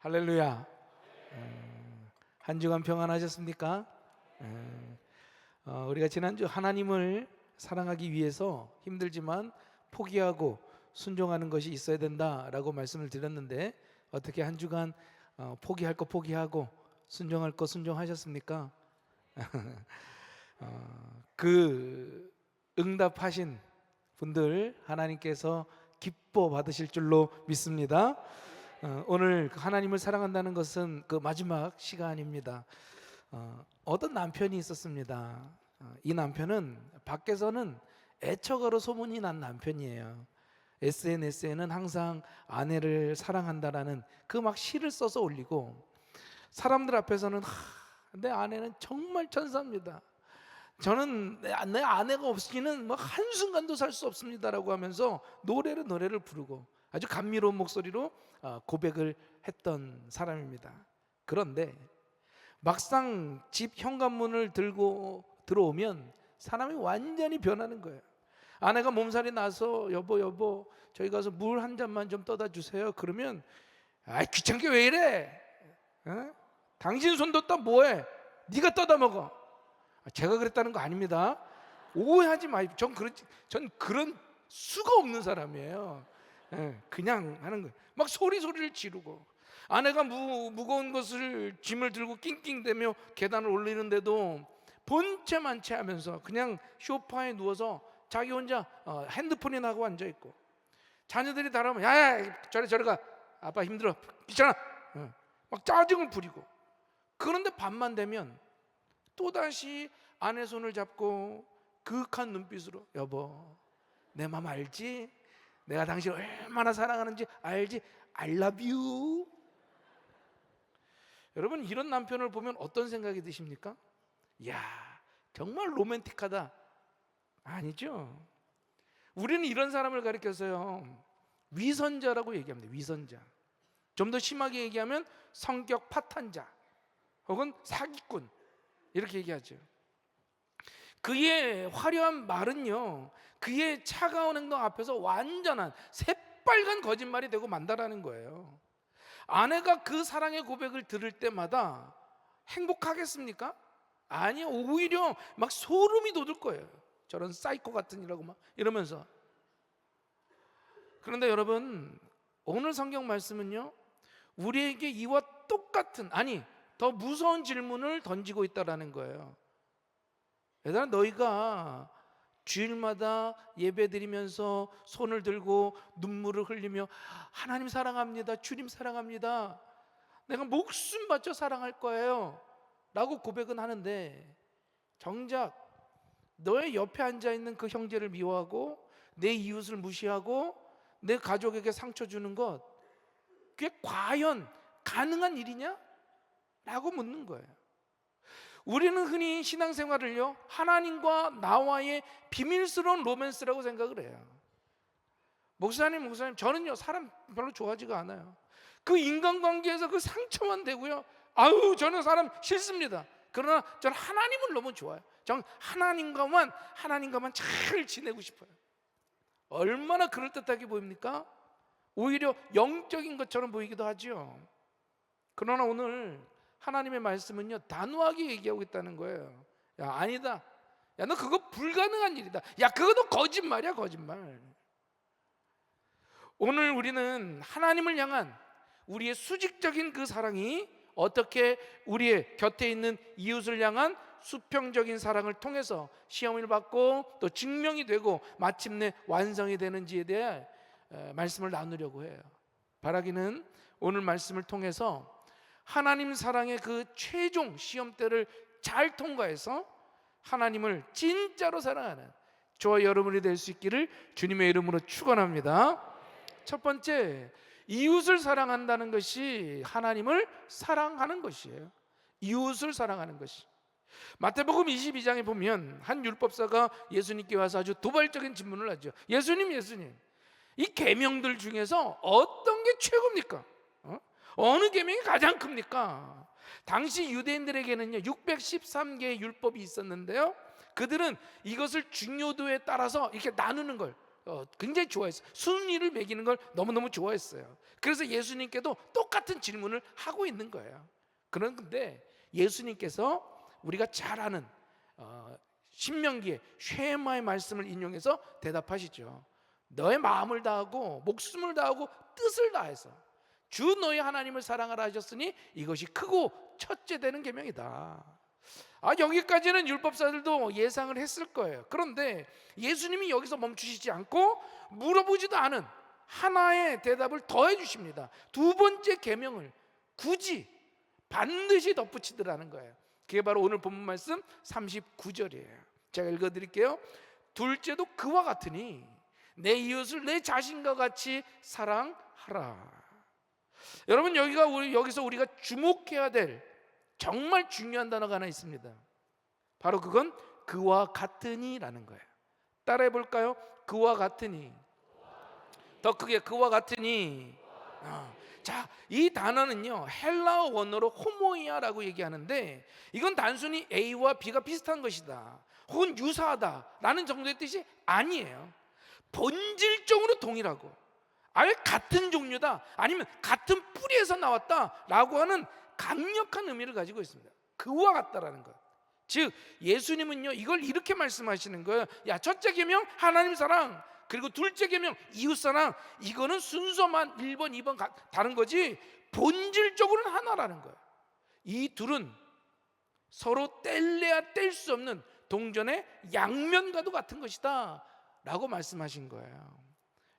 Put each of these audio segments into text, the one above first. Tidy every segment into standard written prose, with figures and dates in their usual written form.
할렐루야. 한 주간 평안하셨습니까? 우리가 지난주 하나님을 사랑하기 위해서 힘들지만 포기하고 순종하는 것이 있어야 된다라고 말씀을 드렸는데, 어떻게 한 주간 포기할 거 포기하고 순종할 거 순종하셨습니까? 그 응답하신 분들 하나님께서 기뻐 받으실 줄로 믿습니다. 오늘 하나님을 사랑한다는 것은 그 마지막 시간입니다. 어떤 남편이 있었습니다. 이 남편은 밖에서는 애처가로 소문이 난 남편이에요. SNS에는 항상 아내를 사랑한다라는 그 막 시를 써서 올리고, 사람들 앞에서는 내 아내는 정말 천사입니다. 저는 내 아내가 없이는 뭐 한순간도 살 수 없습니다라고 하면서 노래를 부르고 아주 감미로운 목소리로 고백을 했던 사람입니다. 그런데 막상 집 현관문을 들고 들어오면 사람이 완전히 변하는 거예요. 아내가 몸살이 나서 여보 저희 가서 물 한 잔만 좀 떠다 주세요. 그러면 귀찮게 왜 이래? 당신 손 뒀다 뭐해? 네가 떠다 먹어. 제가 그랬다는 거 아닙니다. 오해하지 마십시오. 전 그런 수가 없는 사람이에요. 그냥 하는 거예요. 막 소리를 지르고, 아내가 무거운 것을 짐을 들고 낑낑대며 계단을 올리는데도 본체만체 하면서 그냥 소파에 누워서 자기 혼자 핸드폰이나 하고 앉아있고, 자녀들이 달아오면 야야 저리 가, 아빠 힘들어, 귀찮아, 막 짜증을 부리고. 그런데 밤만 되면 또다시 아내 손을 잡고 그윽한 눈빛으로 여보 내 맘 알지? 내가 당신 얼마나 사랑하는지 알지? I love you. 여러분, 이런 남편을 보면 어떤 생각이 드십니까? 이야, 정말 로맨틱하다. 아니죠. 우리는 이런 사람을 가리켜서요 위선자라고 얘기합니다. 위선자. 좀 더 심하게 얘기하면 성격 파탄자 혹은 사기꾼, 이렇게 얘기하죠. 그의 화려한 말은요 그의 차가운 행동 앞에서 완전한 새빨간 거짓말이 되고 만다라는 거예요. 아내가 그 사랑의 고백을 들을 때마다 행복하겠습니까? 아니요, 오히려 막 소름이 돋을 거예요. 저런 사이코 같은 이라고 막 이러면서. 그런데 여러분, 오늘 성경 말씀은요 우리에게 이와 똑같은, 아니 더 무서운 질문을 던지고 있다라는 거예요. 얘들아, 너희가 주일마다 예배드리면서 손을 들고 눈물을 흘리며 하나님 사랑합니다, 주님 사랑합니다, 내가 목숨 바쳐 사랑할 거예요 라고 고백은 하는데, 정작 너의 옆에 앉아있는 그 형제를 미워하고 내 이웃을 무시하고 내 가족에게 상처 주는 것, 그게 과연 가능한 일이냐? 라고 묻는 거예요. 우리는 흔히 신앙생활을요 하나님과 나와의 비밀스러운 로맨스라고 생각을 해요. 목사님 저는요 사람 별로 좋아하지가 않아요. 그 인간관계에서 그 상처만 되고요, 아유 저는 사람 싫습니다. 그러나 저는 하나님을 너무 좋아해요. 저는 하나님과만 잘 지내고 싶어요. 얼마나 그럴듯하게 보입니까? 오히려 영적인 것처럼 보이기도 하죠. 그러나 오늘 하나님의 말씀은요 단호하게 얘기하고 있다는 거예요. 야, 아니다, 야 너 그거 불가능한 일이다, 야 그거도 거짓말이야, 거짓말. 오늘 우리는 하나님을 향한 우리의 수직적인 그 사랑이 어떻게 우리의 곁에 있는 이웃을 향한 수평적인 사랑을 통해서 시험을 받고 또 증명이 되고 마침내 완성이 되는지에 대해 말씀을 나누려고 해요. 바라기는 오늘 말씀을 통해서 하나님 사랑의 그 최종 시험대를 잘 통과해서 하나님을 진짜로 사랑하는 저와 여러분이 될 수 있기를 주님의 이름으로 축원합니다. 첫 번째, 이웃을 사랑한다는 것이 하나님을 사랑하는 것이에요. 이웃을 사랑하는 것이. 마태복음 22장에 보면 한 율법사가 예수님께 와서 아주 도발적인 질문을 하죠. 예수님 이 계명들 중에서 어떤 게 최고입니까? 어느 계명이 가장 큽니까? 당시 유대인들에게는요 613개의 율법이 있었는데요, 그들은 이것을 중요도에 따라서 이렇게 나누는 걸 굉장히 좋아했어요. 순위를 매기는 걸 너무너무 좋아했어요. 그래서 예수님께도 똑같은 질문을 하고 있는 거예요. 그런데 예수님께서 우리가 잘 아는 신명기의 쉐마의 말씀을 인용해서 대답하시죠. 너의 마음을 다하고 목숨을 다하고 뜻을 다해서 주 너의 하나님을 사랑하라 하셨으니 이것이 크고 첫째 되는 계명이다. 여기까지는 율법사들도 예상을 했을 거예요. 그런데 예수님이 여기서 멈추시지 않고 물어보지도 않은 하나의 대답을 더해 주십니다. 두 번째 계명을 굳이 반드시 덧붙이더라는 거예요. 그게 바로 오늘 본문 말씀 39절이에요. 제가 읽어드릴게요. 둘째도 그와 같으니 내 이웃을 내 자신과 같이 사랑하라. 여러분, 여기서 우리가 주목해야 될 정말 중요한 단어가 하나 있습니다. 바로 그건 그와 같으니라는 거예요. 따라해 볼까요? 그와 같으니. 더 크게 그와 같으니. 자, 이 단어는요 헬라어 원어로 호모이아라고 얘기하는데 이건 단순히 A와 B가 비슷한 것이다 혹은 유사하다라는 정도의 뜻이 아니에요. 본질적으로 동일하고 아예 같은 종류다, 아니면 같은 뿌리에서 나왔다라고 하는 강력한 의미를 가지고 있습니다. 그와 같다라는 것. 즉 예수님은요 이걸 이렇게 말씀하시는 거예요. 야, 첫째 계명 하나님 사랑, 그리고 둘째 계명 이웃 사랑, 이거는 순서만 1번 2번 다른 거지 본질적으로는 하나라는 거예요. 이 둘은 서로 뗄래야 뗄 수 없는 동전의 양면과도 같은 것이다 라고 말씀하신 거예요.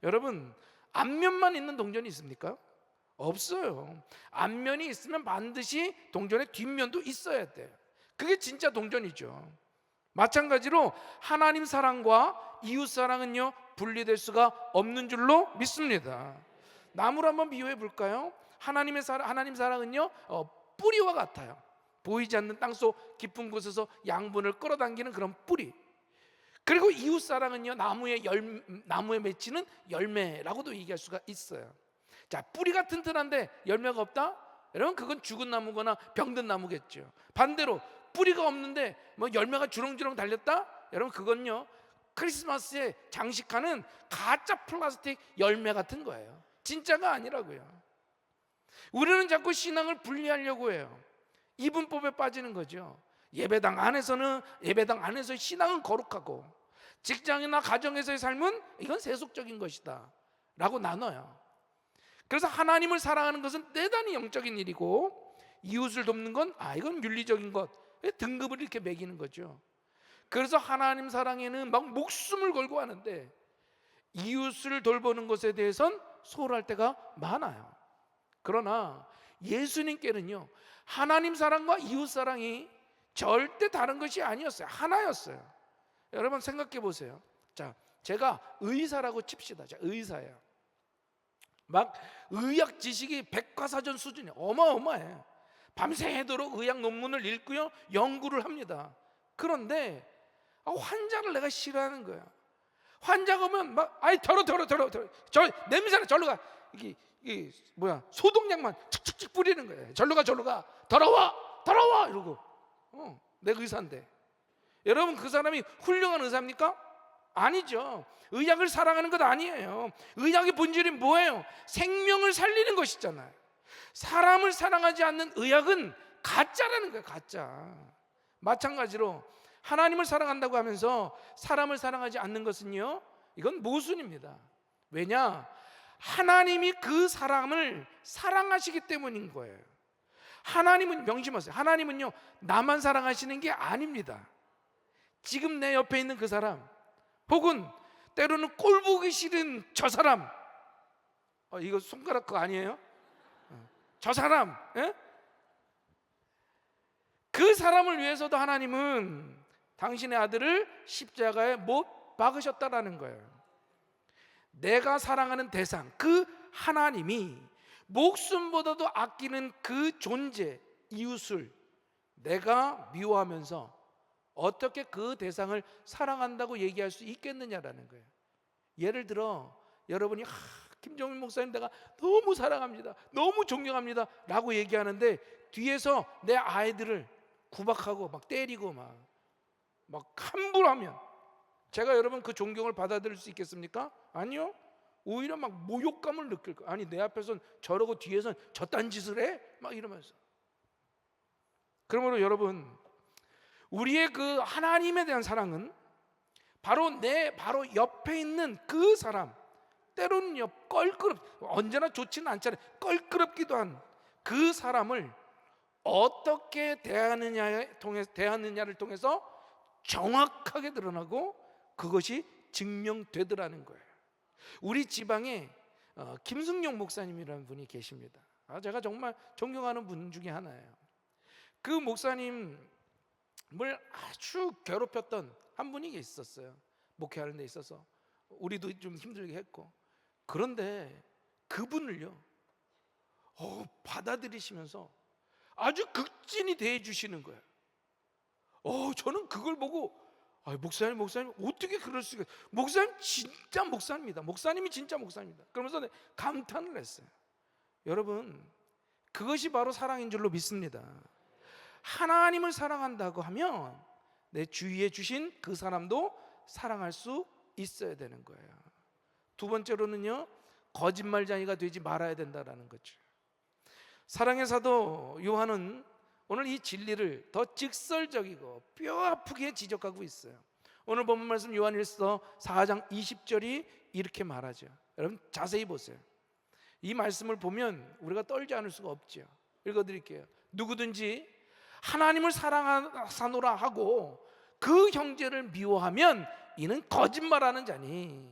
여러분, 앞면만 있는 동전이 있습니까? 없어요. 앞면이 있으면 반드시 동전의 뒷면도 있어야 돼요. 그게 진짜 동전이죠. 마찬가지로 하나님 사랑과 이웃 사랑은요 분리될 수가 없는 줄로 믿습니다. 나무를 한번 비유해 볼까요? 하나님 사랑은요 뿌리와 같아요. 보이지 않는 땅속 깊은 곳에서 양분을 끌어당기는 그런 뿌리. 그리고 이웃 사랑은요 나무에 맺히는 열매라고도 얘기할 수가 있어요. 자, 뿌리가 튼튼한데 열매가 없다? 여러분, 그건 죽은 나무거나 병든 나무겠죠. 반대로 뿌리가 없는데 열매가 주렁주렁 달렸다? 여러분, 그건요 크리스마스에 장식하는 가짜 플라스틱 열매 같은 거예요. 진짜가 아니라고요. 우리는 자꾸 신앙을 분리하려고 해요. 이분법에 빠지는 거죠. 예배당 안에서의 신앙은 거룩하고 직장이나 가정에서의 삶은 이건 세속적인 것이다 라고 나눠요. 그래서 하나님을 사랑하는 것은 대단히 영적인 일이고 이웃을 돕는 건 이건 윤리적인 것, 등급을 이렇게 매기는 거죠. 그래서 하나님 사랑에는 막 목숨을 걸고 하는데 이웃을 돌보는 것에 대해선 소홀할 때가 많아요. 그러나 예수님께는요 하나님 사랑과 이웃 사랑이 절대 다른 것이 아니었어요. 하나였어요. 여러분 생각해 보세요. 자, 제가 의사라고 칩시다. 자, 의사예요. 막 의학 지식이 백과사전 수준이 어마어마해요. 밤새도록 의학 논문을 읽고요 연구를 합니다. 그런데 환자를 내가 싫어하는 거야. 환자가 오면 막 더러 저 냄새나, 절로 가. 이게 소독약만 칙칙칙 뿌리는 거예요. 절로 가 더러워 이러고. 내가 의사인데. 여러분, 그 사람이 훌륭한 의사입니까? 아니죠. 의학을 사랑하는 것 아니에요. 의학의 본질이 뭐예요? 생명을 살리는 것이잖아요. 사람을 사랑하지 않는 의학은 가짜라는 거예요. 가짜. 마찬가지로 하나님을 사랑한다고 하면서 사람을 사랑하지 않는 것은요 이건 모순입니다. 왜냐? 하나님이 그 사람을 사랑하시기 때문인 거예요. 하나님은, 명심하세요, 하나님은요 나만 사랑하시는 게 아닙니다. 지금 내 옆에 있는 그 사람, 혹은 때로는 꼴 보기 싫은 저 사람, 이거 손가락 그거 아니에요? 저 사람, 그 사람을 위해서도 하나님은 당신의 아들을 십자가에 못 박으셨다라는 거예요. 내가 사랑하는 대상, 그 하나님이 목숨보다도 아끼는 그 존재, 이웃을 내가 미워하면서 어떻게 그 대상을 사랑한다고 얘기할 수 있겠느냐라는 거예요. 예를 들어 여러분이 김종민 목사님 내가 너무 사랑합니다, 너무 존경합니다 라고 얘기하는데 뒤에서 내 아이들을 구박하고 막 때리고 막 함부로 하면 제가 여러분 그 존경을 받아들일 수 있겠습니까? 아니요. 오히려 막 모욕감을 느낄 거예요. 아니 내 앞에선 저러고 뒤에선 저딴 짓을 해? 막 이러면서. 그러므로 여러분, 우리의 그 하나님에 대한 사랑은 바로 내 바로 옆에 있는 그 사람, 때로는 언제나 좋지는 않잖아요. 껄끄럽기도 한 그 사람을 어떻게 대하느냐를 통해서 정확하게 드러나고 그것이 증명되더라는 거예요. 우리 지방에 김승용 목사님이라는 분이 계십니다. 제가 정말 존경하는 분 중에 하나예요. 그 목사님을 아주 괴롭혔던 한 분이 있었어요. 목회하는 데 있어서 우리도 좀 힘들게 했고. 그런데 그분을요 받아들이시면서 아주 극진히 대해 주시는 거예요. 저는 그걸 보고 목사님 어떻게 그럴 수가, 목사님 진짜 목사입니다. 목사님이 진짜 목사입니다. 그러면서 감탄을 했어요. 여러분, 그것이 바로 사랑인 줄로 믿습니다. 하나님을 사랑한다고 하면 내 주위에 주신 그 사람도 사랑할 수 있어야 되는 거예요. 두 번째로는요, 거짓말쟁이가 되지 말아야 된다는 거죠. 사랑의 사도 요한은 오늘 이 진리를 더 직설적이고 뼈 아프게 지적하고 있어요. 오늘 본문 말씀 요한일서 4장 20절이 이렇게 말하죠. 여러분 자세히 보세요. 이 말씀을 보면 우리가 떨지 않을 수가 없죠. 읽어드릴게요. 누구든지 하나님을 사랑하노라 하고 그 형제를 미워하면 이는 거짓말하는 자니,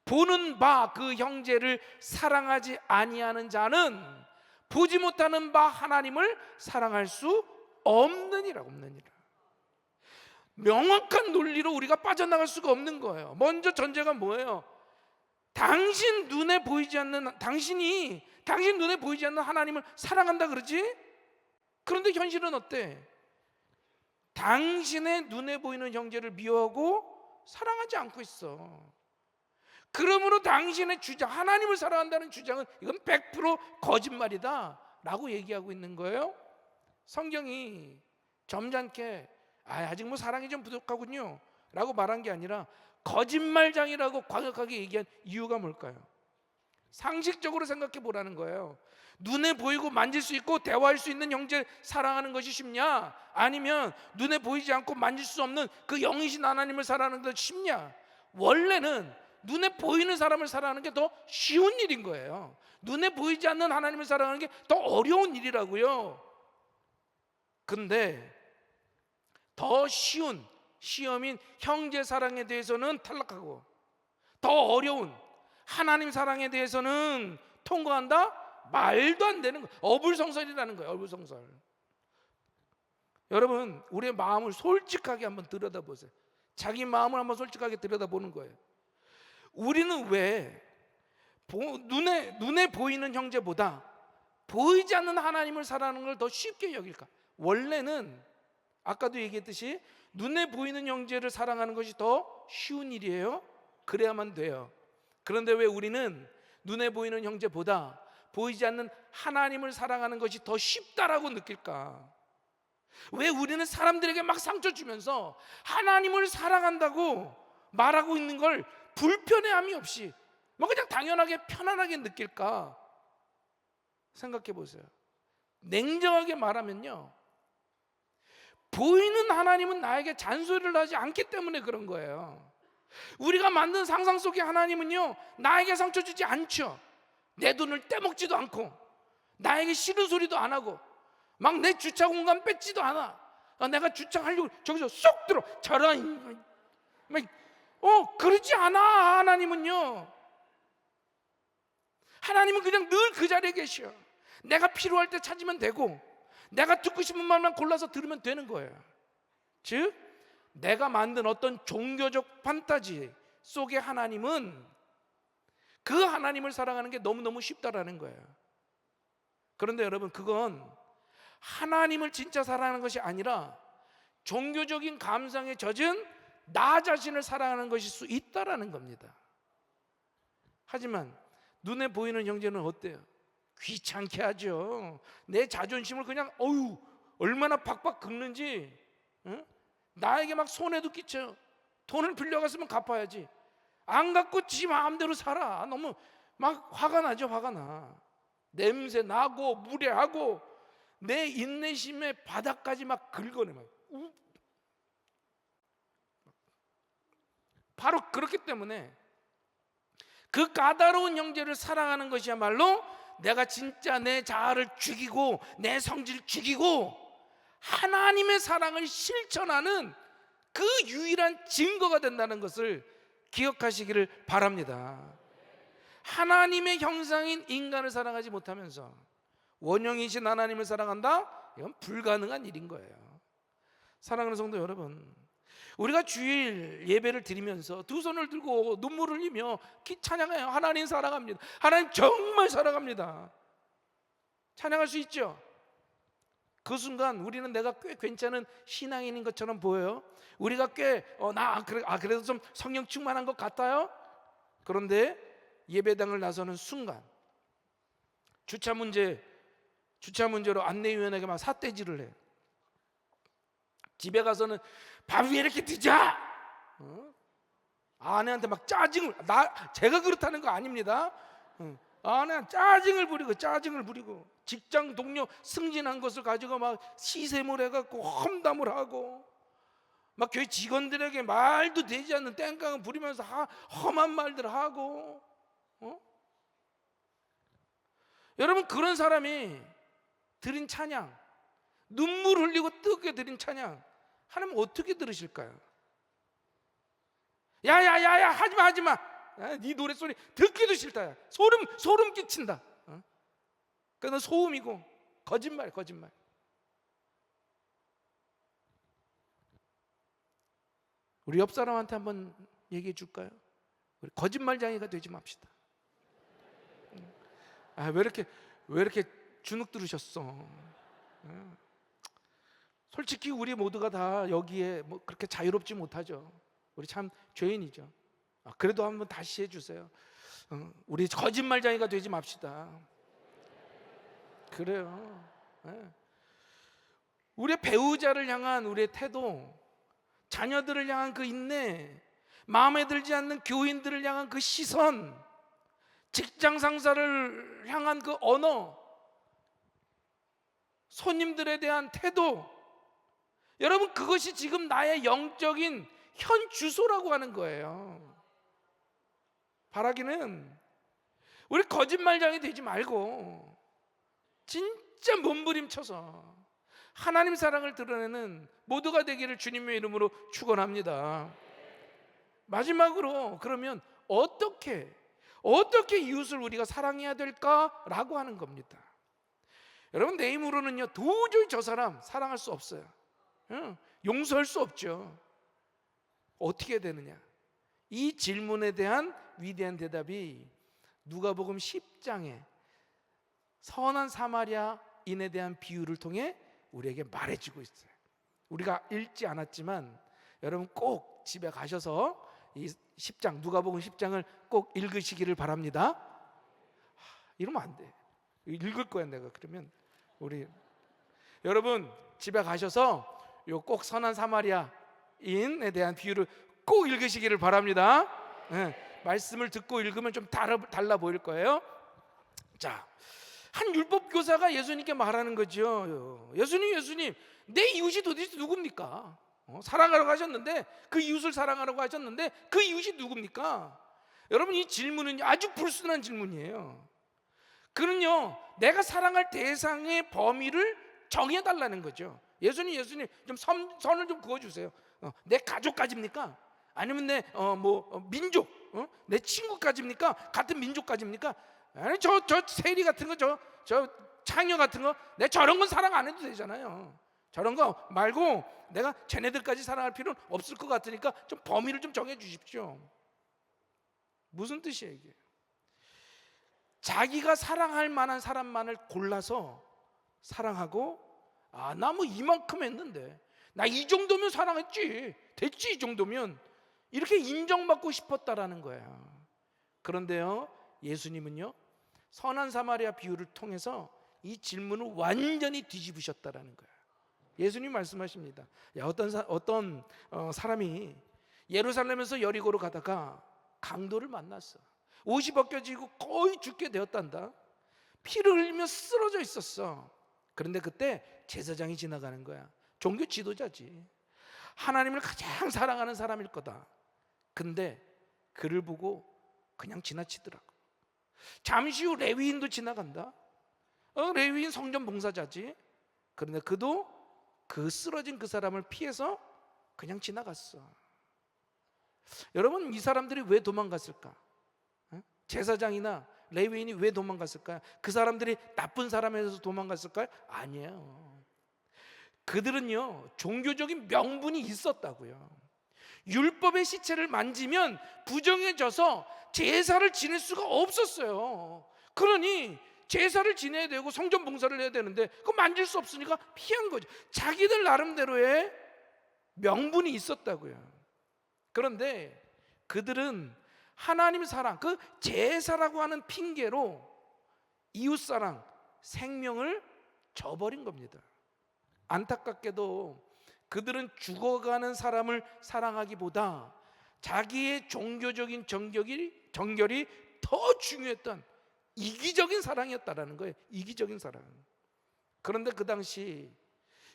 보는 바 그 형제를 사랑하지 아니하는 자는 보지 못하는 바 하나님을 사랑할 수 없느니라. 명확한 논리로 우리가 빠져나갈 수가 없는 거예요. 먼저 전제가 뭐예요? 당신 눈에 보이지 않는 하나님을 사랑한다 그러지? 그런데 현실은 어때? 당신의 눈에 보이는 형제를 미워하고 사랑하지 않고 있어. 그러므로 당신의 주장, 하나님을 사랑한다는 주장은 이건 100% 거짓말이다 라고 얘기하고 있는 거예요. 성경이 점잖게 아직 뭐 사랑이 좀 부족하군요 라고 말한 게 아니라 거짓말장이라고 과격하게 얘기한 이유가 뭘까요? 상식적으로 생각해 보라는 거예요. 눈에 보이고 만질 수 있고 대화할 수 있는 형제를 사랑하는 것이 쉽냐? 아니면 눈에 보이지 않고 만질 수 없는 그 영이신 하나님을 사랑하는 것이 쉽냐? 원래는 눈에 보이는 사람을 사랑하는 게 더 쉬운 일인 거예요. 눈에 보이지 않는 하나님을 사랑하는 게 더 어려운 일이라고요. 근데 더 쉬운 시험인 형제 사랑에 대해서는 탈락하고, 더 어려운 하나님 사랑에 대해서는 통과한다? 말도 안 되는 거예요. 어불성설이라는 거예요. 어불성설. 여러분, 우리의 마음을 솔직하게 한번 들여다보세요. 자기 마음을 한번 솔직하게 들여다보는 거예요. 우리는 왜 눈에 보이는 형제보다 보이지 않는 하나님을 사랑하는 걸 더 쉽게 여길까? 원래는 아까도 얘기했듯이 눈에 보이는 형제를 사랑하는 것이 더 쉬운 일이에요. 그래야만 돼요. 그런데 왜 우리는 눈에 보이는 형제보다 보이지 않는 하나님을 사랑하는 것이 더 쉽다라고 느낄까? 왜 우리는 사람들에게 막 상처 주면서 하나님을 사랑한다고 말하고 있는 걸 불편해함이 없이 뭐 그냥 당연하게 편안하게 느낄까? 생각해 보세요. 냉정하게 말하면요, 보이는 하나님은 나에게 잔소리를 하지 않기 때문에 그런 거예요. 우리가 만든 상상 속의 하나님은요, 나에게 상처 주지 않죠. 내 돈을 떼먹지도 않고 나에게 싫은 소리도 안 하고 막 내 주차 공간 뺏지도 않아. 내가 주차하려고 저기서 쏙 들어 저런 그러지 않아. 하나님은요, 하나님은 그냥 늘 그 자리에 계셔. 내가 필요할 때 찾으면 되고 내가 듣고 싶은 말만 골라서 들으면 되는 거예요. 즉 내가 만든 어떤 종교적 판타지 속의 하나님은, 그 하나님을 사랑하는 게 너무너무 쉽다라는 거예요. 그런데 여러분, 그건 하나님을 진짜 사랑하는 것이 아니라 종교적인 감상에 젖은 나 자신을 사랑하는 것일 수 있다라는 겁니다. 하지만 눈에 보이는 형제는 어때요? 귀찮게 하죠. 내 자존심을 그냥 얼마나 박박 긁는지, 나에게 막 손해도 끼쳐요. 돈을 빌려갔으면 갚아야지. 안 갚고 지 마음대로 살아. 너무 막 화가 나죠. 화가 나. 냄새 나고 무례하고 내 인내심의 바닥까지 막 긁어내. 바로 그렇기 때문에 그 까다로운 형제를 사랑하는 것이야말로 내가 진짜 내 자아를 죽이고 내 성질을 죽이고 하나님의 사랑을 실천하는 그 유일한 증거가 된다는 것을 기억하시기를 바랍니다. 하나님의 형상인 인간을 사랑하지 못하면서 원형이신 하나님을 사랑한다? 이건 불가능한 일인 거예요. 사랑하는 성도 여러분, 우리가 주일 예배를 드리면서 두 손을 들고 눈물을 흘리며 찬양해요. 하나님 사랑합니다. 하나님 정말 사랑합니다. 찬양할 수 있죠. 그 순간 우리는 내가 꽤 괜찮은 신앙인인 것처럼 보여요. 우리가 꽤 그래도 좀 성령 충만한 것 같아요. 그런데 예배당을 나서는 순간 주차 문제로 안내위원에게 막 삿대질을 해. 집에 가서는 밥 왜 이렇게 늦어? 아내한테 막 제가 그렇다는 거 아닙니다. 아내한테 짜증을 부리고 직장 동료 승진한 것을 가지고 막 시샘을 해갖고 험담을 하고 막 교회 직원들에게 말도 되지 않는 땡깡을 부리면서 험한 말들 하고 여러분, 그런 사람이 드린 찬양, 눈물 흘리고 뜨겁게 드린 찬양, 하나님 어떻게 들으실까요? 야야야야 하지마 네 노랫소리 듣기도 싫다. 소름 끼친다. 그건 소음이고 거짓말. 우리 옆 사람한테 한번 얘기해 줄까요? 우리 거짓말쟁이가 되지 맙시다. 왜 이렇게 주눅 들으셨어? 솔직히 우리 모두가 다 여기에 뭐 그렇게 자유롭지 못하죠. 우리 참 죄인이죠. 그래도 한번 다시 해주세요. 우리 거짓말쟁이가 되지 맙시다. 그래요. 우리의 배우자를 향한 우리의 태도, 자녀들을 향한 그 인내, 마음에 들지 않는 교인들을 향한 그 시선, 직장 상사를 향한 그 언어, 손님들에 대한 태도, 여러분, 그것이 지금 나의 영적인 현 주소라고 하는 거예요. 바라기는 우리 거짓말쟁이 되지 말고 진짜 몸부림쳐서 하나님 사랑을 드러내는 모두가 되기를 주님의 이름으로 축원합니다. 마지막으로, 그러면 어떻게 이웃을 우리가 사랑해야 될까라고 하는 겁니다. 여러분, 내 힘으로는요 도저히 저 사람 사랑할 수 없어요. 용서할 수 없죠. 어떻게 해야 되느냐? 이 질문에 대한 위대한 대답이 누가복음 10장에 선한 사마리아인에 대한 비유를 통해 우리에게 말해주고 있어요. 우리가 읽지 않았지만 여러분 꼭 집에 가셔서 이 10장, 누가복음 10장을 꼭 읽으시기를 바랍니다. 이러면 안 돼. 읽을 거야 내가. 그러면 여러분 집에 가셔서 요 꼭 선한 사마리아인에 대한 비유를 꼭 읽으시기를 바랍니다. 말씀을 듣고 읽으면 좀 달라 보일 거예요. 자, 한 율법 교사가 예수님께 말하는 거죠. 예수님, 내 이웃이 도대체 누굽니까? 사랑하라고 하셨는데, 그 이웃을 사랑하라고 하셨는데 그 이웃이 누굽니까? 여러분, 이 질문은 아주 불순한 질문이에요. 그는요, 내가 사랑할 대상의 범위를 정해달라는 거죠. 예수님 좀 선을 좀 그어주세요. 내 가족까지입니까? 아니면 내 민족, 내 친구까지입니까? 같은 민족까지입니까? 아니 저 세리 같은 거, 저 창녀 같은 거, 내 저런 건 사랑 안 해도 되잖아요. 저런 거 말고 내가 쟤네들까지 사랑할 필요는 없을 것 같으니까 좀 범위를 좀 정해 주십시오. 무슨 뜻이에요 이게? 자기가 사랑할 만한 사람만을 골라서 사랑하고, 나 뭐 이만큼 했는데 나 이 정도면 사랑했지, 됐지 이 정도면, 이렇게 인정받고 싶었다라는 거예요. 그런데요, 예수님은요 선한 사마리아 비유를 통해서 이 질문을 완전히 뒤집으셨다라는 거예요. 예수님 말씀하십니다. 어떤 사람이 예루살렘에서 여리고로 가다가 강도를 만났어. 옷이 벗겨지고 거의 죽게 되었단다. 피를 흘리며 쓰러져 있었어. 그런데 그때 제사장이 지나가는 거야. 종교 지도자지. 하나님을 가장 사랑하는 사람일 거다. 근데 그를 보고 그냥 지나치더라고. 잠시 후 레위인도 지나간다. 레위인 성전 봉사자지. 그런데 그도 그 쓰러진 그 사람을 피해서 그냥 지나갔어. 여러분, 이 사람들이 왜 도망갔을까? 제사장이나 레위인이 왜 도망갔을까요? 그 사람들이 나쁜 사람에서 도망갔을까요? 아니에요. 그들은요, 종교적인 명분이 있었다고요. 율법의 시체를 만지면 부정해져서 제사를 지낼 수가 없었어요. 그러니 제사를 지내야 되고 성전 봉사를 해야 되는데 그거 만질 수 없으니까 피한 거죠. 자기들 나름대로의 명분이 있었다고요. 그런데 그들은 하나님 사랑, 그 제사라고 하는 핑계로 이웃사랑, 생명을 저버린 겁니다. 안타깝게도 그들은 죽어가는 사람을 사랑하기보다 자기의 종교적인 정결이 더 중요했던 이기적인 사랑이었다라는 거예요. 이기적인 사랑. 그런데 그 당시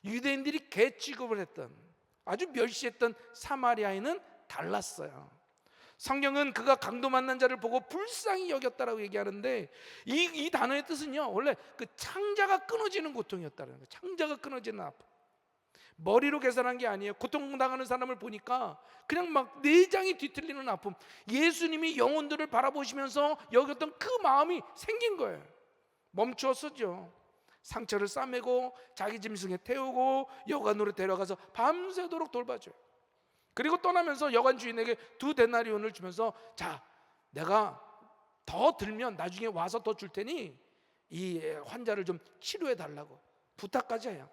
유대인들이 개 취급을 했던, 아주 멸시했던 사마리아인은 달랐어요. 성경은 그가 강도 만난 자를 보고 불쌍히 여겼다라고 얘기하는데 이 단어의 뜻은요, 원래 그 창자가 끊어지는 고통이었다는 거예요. 창자가 끊어지는 아픔. 머리로 계산한 게 아니에요. 고통당하는 사람을 보니까 그냥 막 내장이 뒤틀리는 아픔. 예수님이 영혼들을 바라보시면서 여겼던 그 마음이 생긴 거예요. 멈추었었죠. 상처를 싸매고 자기 짐승에 태우고 여관으로 데려가서 밤새도록 돌봐줘요. 그리고 떠나면서 여관 주인에게 2데나리온을 주면서, 자, 내가 더 들면 나중에 와서 더 줄 테니 이 환자를 좀 치료해 달라고 부탁까지 해요.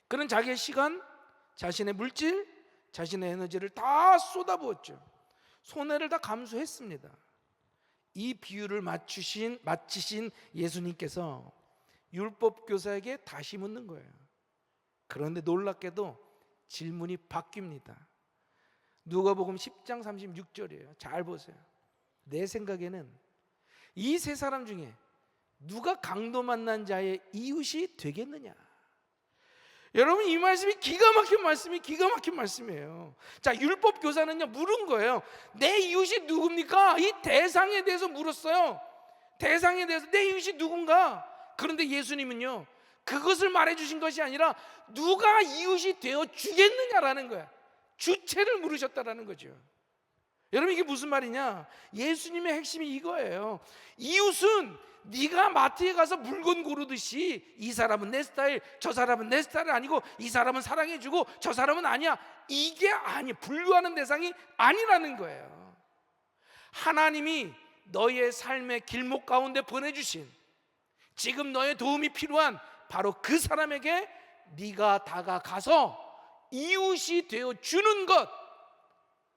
그는 자기의 시간, 자신의 물질, 자신의 에너지를 다 쏟아부었죠. 손해를 다 감수했습니다. 이 비유를 마치신 예수님께서 율법 교사에게 다시 묻는 거예요. 그런데 놀랍게도 질문이 바뀝니다. 누가복음 10장 36절이에요. 잘 보세요. 내 생각에는 이 세 사람 중에 누가 강도 만난 자의 이웃이 되겠느냐? 여러분, 이 말씀이 기가 막힌 말씀이에요. 자, 율법 교사는요 물은 거예요. 내 이웃이 누굽니까? 이 대상에 대해서 물었어요. 대상에 대해서 내 이웃이 누군가? 그런데 예수님은요 그것을 말해주신 것이 아니라 누가 이웃이 되어 주겠느냐라는 거야. 주체를 물으셨다라는 거죠. 여러분, 이게 무슨 말이냐? 예수님의 핵심이 이거예요. 이웃은 네가 마트에 가서 물건 고르듯이 이 사람은 내 스타일, 저 사람은 내 스타일 아니고, 이 사람은 사랑해주고 저 사람은 아니야, 이게 분류하는 대상이 아니라는 거예요. 하나님이 너의 삶의 길목 가운데 보내주신, 지금 너의 도움이 필요한 바로 그 사람에게 네가 다가가서 이웃이 되어 주는 것,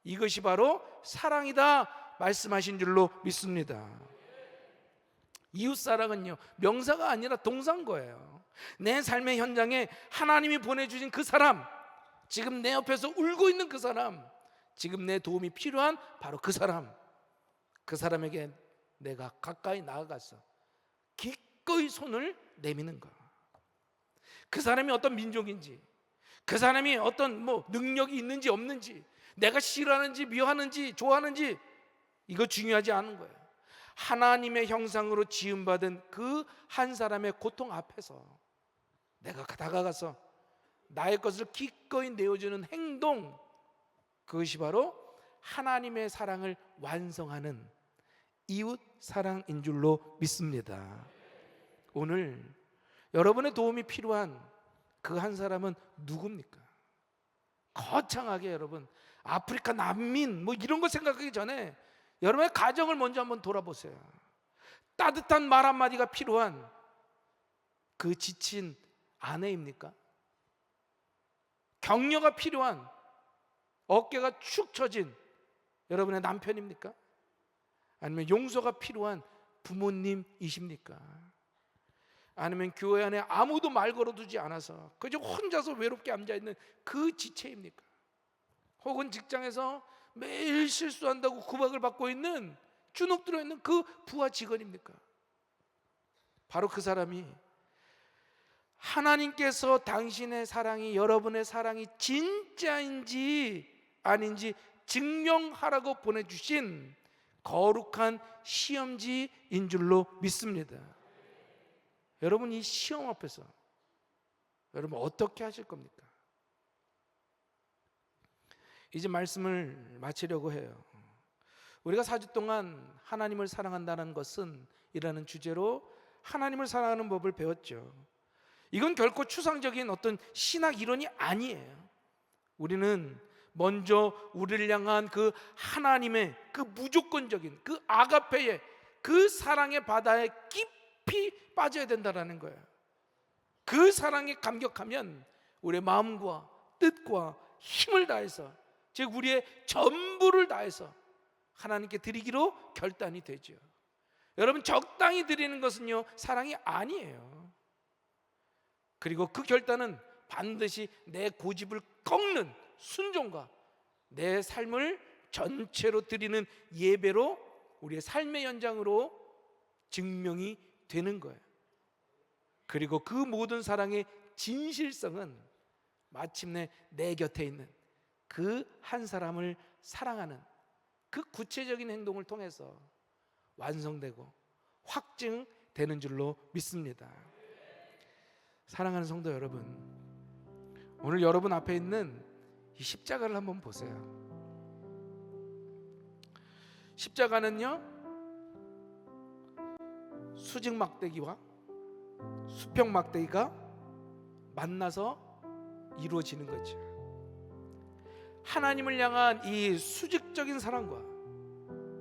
이것이 바로 사랑이다 말씀하신 줄로 믿습니다. 이웃사랑은요 명사가 아니라 동사인 거예요. 내 삶의 현장에 하나님이 보내주신 그 사람, 지금 내 옆에서 울고 있는 그 사람, 지금 내 도움이 필요한 바로 그 사람, 그 사람에게 내가 가까이 나아가서 기꺼이 손을 내미는 거. 그 사람이 어떤 민족인지, 그 사람이 어떤 능력이 있는지 없는지, 내가 싫어하는지 미워하는지 좋아하는지, 이거 중요하지 않은 거예요. 하나님의 형상으로 지음받은 그 한 사람의 고통 앞에서 내가 다가가서 나의 것을 기꺼이 내어주는 행동, 그것이 바로 하나님의 사랑을 완성하는 이웃 사랑인 줄로 믿습니다. 오늘 여러분의 도움이 필요한 그 한 사람은 누굽니까? 거창하게 여러분, 아프리카 난민 이런 거 생각하기 전에 여러분의 가정을 먼저 한번 돌아보세요. 따뜻한 말 한마디가 필요한 그 지친 아내입니까? 격려가 필요한 어깨가 축 처진 여러분의 남편입니까? 아니면 용서가 필요한 부모님이십니까? 아니면 교회 안에 아무도 말 걸어두지 않아서 그저 혼자서 외롭게 앉아있는 그 지체입니까? 혹은 직장에서 매일 실수한다고 구박을 받고 있는, 주눅 들어있는 그 부하 직원입니까? 바로 그 사람이 하나님께서 당신의 사랑이, 여러분의 사랑이 진짜인지 아닌지 증명하라고 보내주신 거룩한 시험지인 줄로 믿습니다. 여러분, 이 시험 앞에서 여러분 어떻게 하실 겁니까? 이제 말씀을 마치려고 해요. 우리가 4주 동안 하나님을 사랑한다는 것은 이라는 주제로 하나님을 사랑하는 법을 배웠죠. 이건 결코 추상적인 어떤 신학 이론이 아니에요. 우리는 먼저 우리를 향한 그 하나님의 그 무조건적인 그 아가페의 그 사랑의 바다에 깊이 빠져야 된다는 거예요. 그 사랑에 감격하면 우리의 마음과 뜻과 힘을 다해서, 즉 우리의 전부를 다해서 하나님께 드리기로 결단이 되죠. 여러분, 적당히 드리는 것은요 사랑이 아니에요. 그리고 그 결단은 반드시 내 고집을 꺾는 순종과 내 삶을 전체로 드리는 예배로, 우리의 삶의 연장으로 증명이 되는 거예요. 그리고 그 모든 사랑의 진실성은 마침내 내 곁에 있는 그 한 사람을 사랑하는 그 구체적인 행동을 통해서 완성되고 확증되는 줄로 믿습니다. 사랑하는 성도 여러분, 오늘 여러분 앞에 있는 이 십자가를 한번 보세요. 십자가는요 수직 막대기와 수평 막대기가 만나서 이루어지는 거죠. 하나님을 향한 이 수직적인 사랑과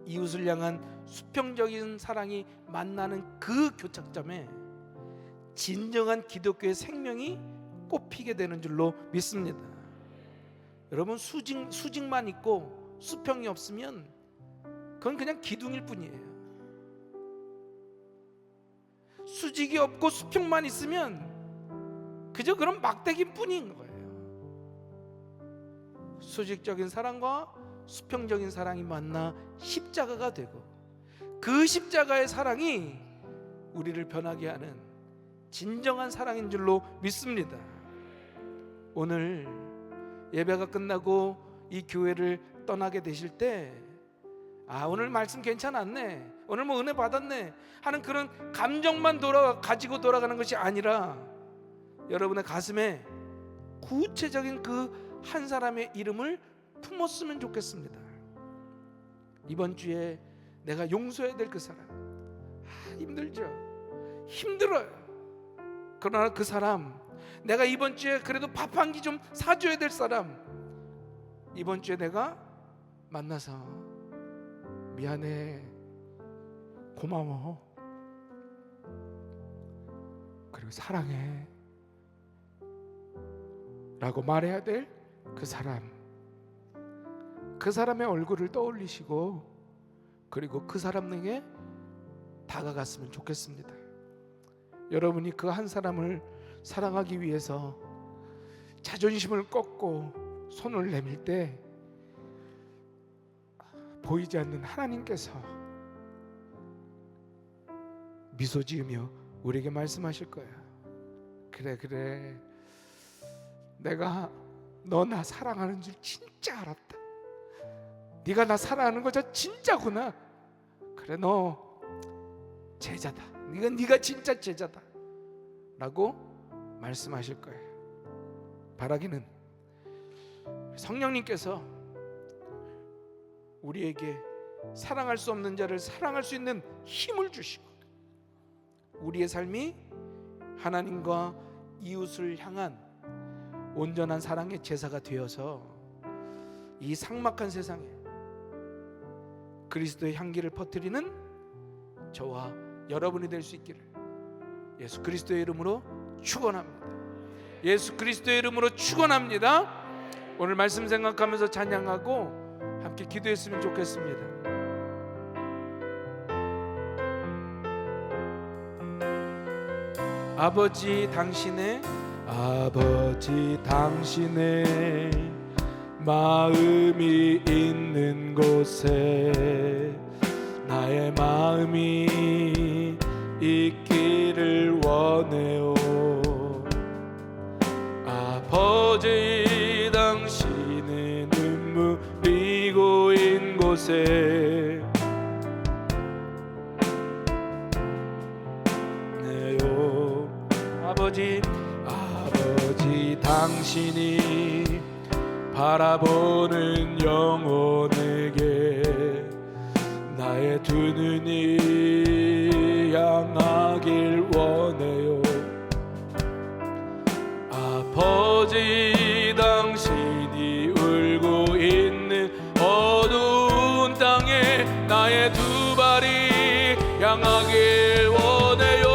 이웃을 향한 수평적인 사랑이 만나는 그 교착점에 진정한 기독교의 생명이 꽃피게 되는 줄로 믿습니다. 여러분, 수직만 있고 수평이 없으면 그건 그냥 기둥일 뿐이에요. 수직이 없고 수평만 있으면 그저 그런 막대기일 뿐인 거예요. 수직적인 사랑과 수평적인 사랑이 만나 십자가가 되고, 그 십자가의 사랑이 우리를 변하게 하는 진정한 사랑인 줄로 믿습니다. 오늘 예배가 끝나고 이 교회를 떠나게 되실 때, 오늘 말씀 괜찮았네, 오늘 뭐 은혜 받았네 하는 그런 감정만 가지고 돌아가는 것이 아니라 여러분의 가슴에 구체적인 그 한 사람의 이름을 품었으면 좋겠습니다. 이번 주에 내가 용서해야 될 그 사람, 힘들죠? 힘들어요. 그러나 그 사람, 내가 이번 주에 그래도 밥 한 끼 좀 사줘야 될 사람, 이번 주에 내가 만나서 미안해, 고마워, 그리고 사랑해 라고 말해야 될 그 사람, 그 사람의 얼굴을 떠올리시고 그리고 그 사람에게 다가갔으면 좋겠습니다. 여러분이 그 한 사람을 사랑하기 위해서 자존심을 꺾고 손을 내밀 때 보이지 않는 하나님께서 미소 지으며 우리에게 말씀하실 거야. 그래, 내가 너 나 사랑하는 줄 진짜 알았다. 네가 나 사랑하는 거 진짜구나. 그래, 너 제자다. 네가 진짜 제자다 라고 말씀하실 거예요. 바라기는 성령님께서 우리에게 사랑할 수 없는 자를 사랑할 수 있는 힘을 주시고, 우리의 삶이 하나님과 이웃을 향한 온전한 사랑의 제사가 되어서 이 삭막한 세상에 그리스도의 향기를 퍼뜨리는 저와 여러분이 될 수 있기를 예수 그리스도의 이름으로 축원합니다. 예수 그리스도의 이름으로 축원합니다. 오늘 말씀 생각하면서 찬양하고 함께 기도했으면 좋겠습니다. 아버지 당신의 마음이 있는 곳에 나의 마음이 있기를 원해요. 아버지, 당신의 눈물이 고인 곳에 네요. 아버지, 당신이 바라보는 영혼에게 나의 두 눈이 향하길 원해요. 아버지, 당신이 울고 있는 어두운 땅에 나의 두 발이 향하길 원해요.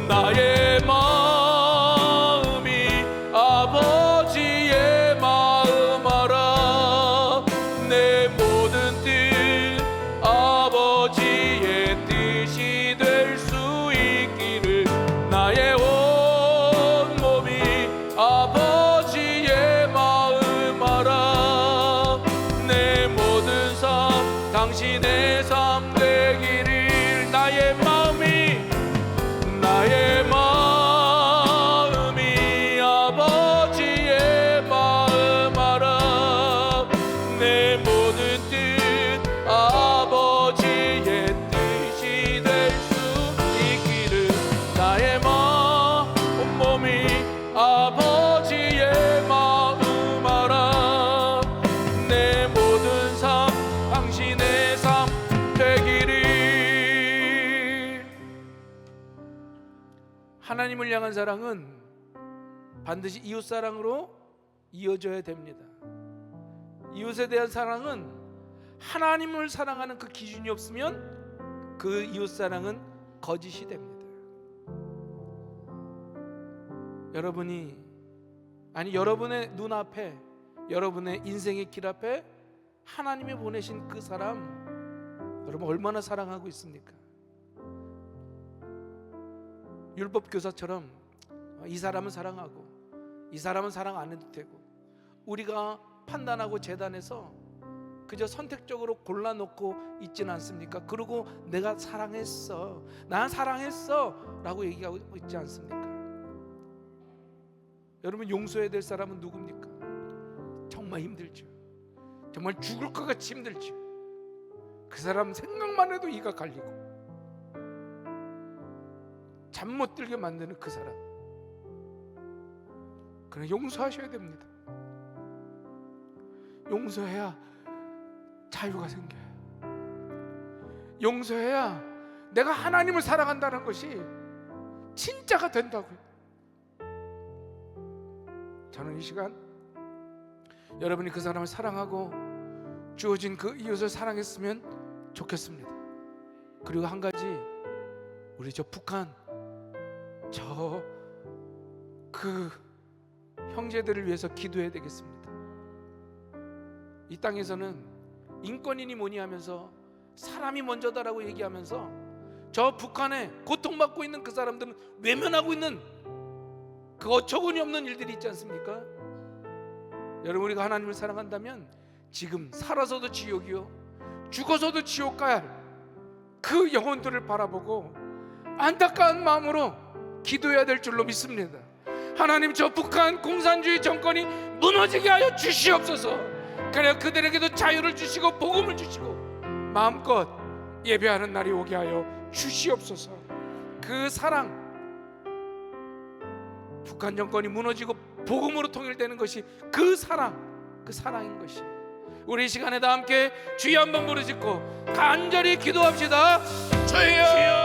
나의 마음이 아버지의 마음 알아. 내 모든 뜻 아버지의 뜻이 될 수 있기를. 나의 온 몸이 아버지의 마음 알아. 내 모든 삶 당신의 삶 되기를. 나의 마음이 아버지의 마음 알아. 내 모든 뜻 아버지의 뜻이 될 수 있기를. 나의 몸이 아버지의 마음 알아. 내 모든 삶 당신의 삶 되기를. 하나님을 향한 사랑은 반드시 이웃 사랑으로 이어져야 됩니다. 이웃에 대한 사랑은 하나님을 사랑하는 그 기준이 없으면 그 이웃 사랑은 거짓이 됩니다. 여러분의 눈앞에, 여러분의 인생의 길 앞에 하나님이 보내신 그 사람, 여러분 얼마나 사랑하고 있습니까? 율법 교사처럼 이 사람은 사랑하고 이 사람은 사랑 안 해도 되고, 우리가 판단하고 재단해서 그저 선택적으로 골라놓고 있지는 않습니까? 그리고 내가 사랑했어, 난 사랑했어 라고 얘기하고 있지 않습니까? 여러분, 용서해야 될 사람은 누굽니까? 정말 힘들죠. 정말 죽을 것 같이 힘들죠. 그 사람 생각만 해도 이가 갈리고 잠 못 들게 만드는 그 사람, 그래 용서하셔야 됩니다. 용서해야 자유가 생겨요. 용서해야 내가 하나님을 사랑한다는 것이 진짜가 된다고요. 저는 이 시간 여러분이 그 사람을 사랑하고 주어진 그 이웃을 사랑했으면 좋겠습니다. 그리고 한 가지, 우리 저 북한 그 형제들을 위해서 기도해야 되겠습니다. 이 땅에서는 인권이니 뭐니 하면서 사람이 먼저다라고 얘기하면서 저 북한에 고통받고 있는 그 사람들은 외면하고 있는 그 어처구니 없는 일들이 있지 않습니까? 여러분, 우리가 하나님을 사랑한다면 지금 살아서도 지옥이요 죽어서도 지옥 가야 할 그 영혼들을 바라보고 안타까운 마음으로 기도해야 될 줄로 믿습니다. 하나님, 저 북한 공산주의 정권이 무너지게 하여 주시옵소서. 그래 그들에게도 자유를 주시고 복음을 주시고 마음껏 예배하는 날이 오게 하여 주시옵소서. 그 사랑, 북한 정권이 무너지고 복음으로 통일되는 것이 그 사랑인 것이. 우리 이 시간에 다 함께 주여 한번 부르짖고 간절히 기도합시다. 주여